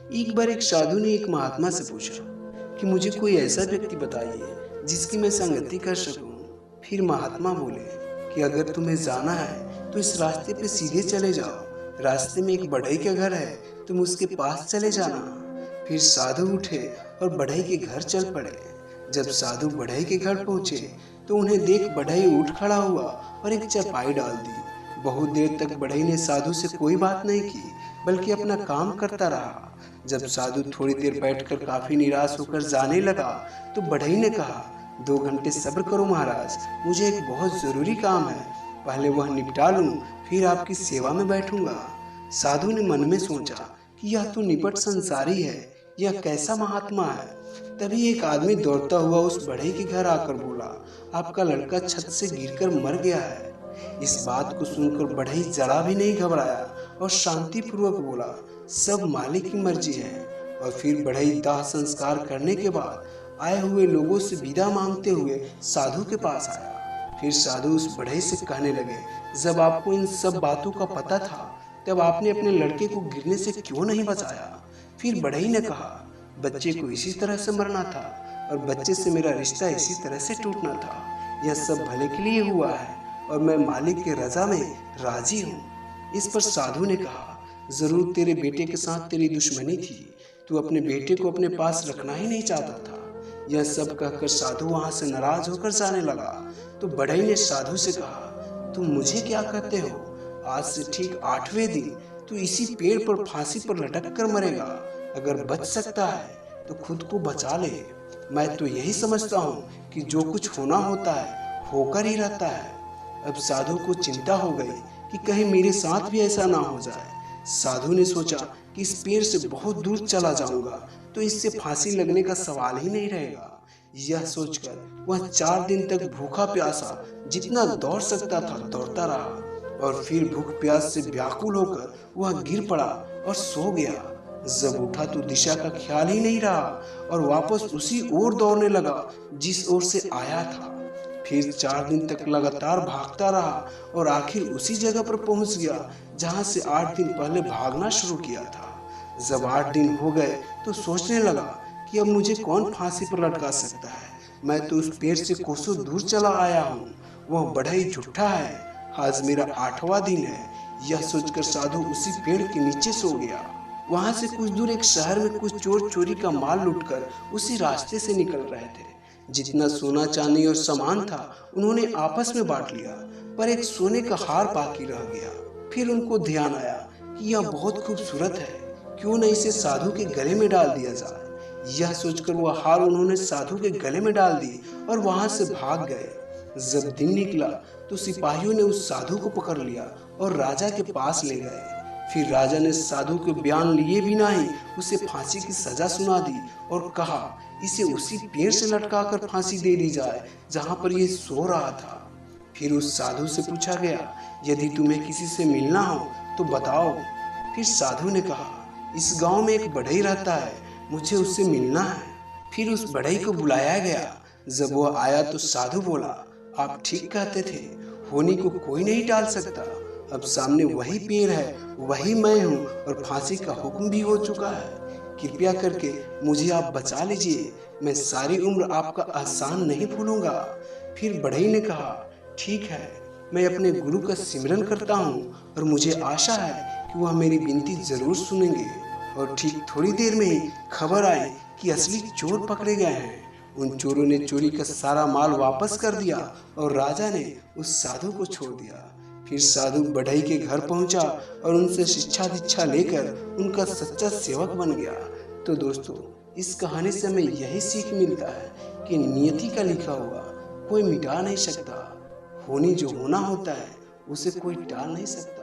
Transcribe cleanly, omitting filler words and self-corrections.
एक बार एक साधु ने एक महात्मा से पूछा कि मुझे कोई ऐसा व्यक्ति बताइए जिसकी मैं संगति कर सकूं। फिर महात्मा बोले कि अगर तुम्हें जाना है तो इस रास्ते पे सीधे चले जाओ। रास्ते में एक बढ़ई का घर है, तुम उसके पास चले जाना। फिर साधु उठे और बढ़ई के घर चल पड़े। जब साधु बढ़ई के घर पहुंचे तो उन्हें देख बढ़ई उठ खड़ा हुआ और एक चारपाई डाल दी। बहुत देर तक बढ़ई ने साधु से कोई बात नहीं की, बल्कि अपना काम करता रहा। जब साधु थोड़ी देर बैठकर काफी निराश होकर जाने लगा तो बढ़ई ने कहा, 2 घंटे सब्र करो महाराज, मुझे एक बहुत जरूरी काम है, पहले वह निपटा लूं, फिर आपकी सेवा में बैठूंगा। साधु ने मन में सोचा कि यह तो निपट संसारी है, यह कैसा महात्मा है। तभी एक आदमी दौड़ता हुआ उस बढ़ई के घर आकर बोला, आपका लड़का छत से गिरकर मर गया है। इस बात को सुनकर बढ़ई जरा भी नहीं घबराया और शांति पूर्वक बोला, सब मालिक की मर्जी है। और फिर बढ़ई दाह संस्कार करने के बाद आए हुए लोगों से विदा मांगते हुए साधु के पास आया। फिर साधु उस बढ़ई से कहने लगे, जब आपको इन सब बातों का पता था तब आपने अपने लड़के को गिरने से क्यों नहीं बचाया। फिर बढ़ई ने कहा, बच्चे को इसी तरह से मरना था और बच्चे से मेरा रिश्ता इसी तरह से टूटना था। यह सब भले के लिए हुआ है और मैं मालिक के रजा में राजी हूँ। इस पर साधु ने कहा, जरूर तेरे बेटे के साथ तेरी दुश्मनी थी, तू अपने बेटे को अपने पास रखना ही नहीं चाहता था। यह सब कहकर साधु वहां से नाराज होकर जाने लगा। तो बढ़ई ने साधु से कहा, तुम मुझे क्या कहते हो, आज से ठीक 8वें दिन तू इसी पेड़ पर फांसी पर लटक कर मरेगा। अगर बच सकता है तो खुद को बचा ले। मैं तो यही समझता हूँ कि जो कुछ होना होता है होकर ही रहता है। अब साधु को चिंता हो गई कि कहीं मेरे साथ भी ऐसा ना हो जाए। साधु ने सोचा कि इस पेड़ से बहुत दूर चला जाऊंगा तो इससे फांसी लगने का सवाल ही नहीं रहेगा। यह सोचकर वह 4 दिन तक भूखा प्यासा जितना दौड़ सकता था दौड़ता रहा और फिर भूख प्यास से व्याकुल होकर वह गिर पड़ा और सो गया। जब उठा तो दिशा का ख्याल ही नहीं रहा और वापस उसी ओर दौड़ने लगा जिस ओर से आया था। फिर 4 दिन तक लगातार भागता रहा और आखिर उसी जगह पर पहुंच गया जहां से 8 दिन पहले भागना शुरू किया था। जब 8 दिन हो गए तो सोचने लगा कि अब मुझे कौन फांसी पर लटका सकता है। मैं तो उस पेड़ से कोसों दूर चला आया हूँ, वह बढ़ई झूठा है। आज मेरा 8वां दिन है। यह सोचकर साधु उसी पेड़ के नीचे सो गया। वहां से कुछ दूर एक शहर में कुछ चोर चोरी का माल लूटकर उसी रास्ते से निकल रहे थे। जितना सोना चांदी और सामान था उन्होंने आपस में बांट लिया, पर एक सोने का हार बाकी रह गया। फिर उनको ध्यान आया कि यह बहुत खूबसूरत है, क्यों न इसे साधु के गले में डाल दिया जाए। यह सोचकर वह हार उन्होंने साधु के गले में डाल दी और वहां से भाग गए। जब दिन निकला तो सिपाहियों ने उस साधु को पकड़ लिया और राजा के पास ले गए। फिर राजा ने साधु के बयान लिए बिना ही उसे फांसी की सजा सुना दी और कहा, इसे उसी पेड़ से लटकाकर फांसी दे दी जाए जहां पर यह सो रहा था। फिर उस साधु से पूछा गया, यदि तुम्हें किसी से मिलना हो तो बताओ। फिर साधु ने कहा, इस गांव में एक बढ़ई रहता है, मुझे उससे मिलना है। फिर उस बढ़ई को बुलाया गया। जब वह आया तो साधु बोला, आप ठीक कहते थे, होनी को कोई नहीं टाल सकता। अब सामने वही पेड़ है, वही मैं हूँ और फांसी का हुक्म भी हो चुका है। कृपया करके मुझे आप बचा लीजिए, मैं सारी उम्र आपका एहसान नहीं भूलूंगा। फिर बढ़ई ने कहा, ठीक है, मैं अपने गुरु का सिमरन करता हूँ और मुझे आशा है कि वह मेरी विनती जरूर सुनेंगे। और ठीक थोड़ी देर में ही खबर आई कि असली चोर पकड़े गए हैं। उन चोरों ने चोरी का सारा माल वापस कर दिया और राजा ने उस साधु को छोड़ दिया। फिर साधु बढ़ई के घर पहुंचा और उनसे शिक्षा दीक्षा लेकर उनका सच्चा सेवक बन गया। तो दोस्तों, इस कहानी से हमें यही सीख मिलता है कि नियति का लिखा हुआ कोई मिटा नहीं सकता। होनी जो होना होता है उसे कोई टाल नहीं सकता।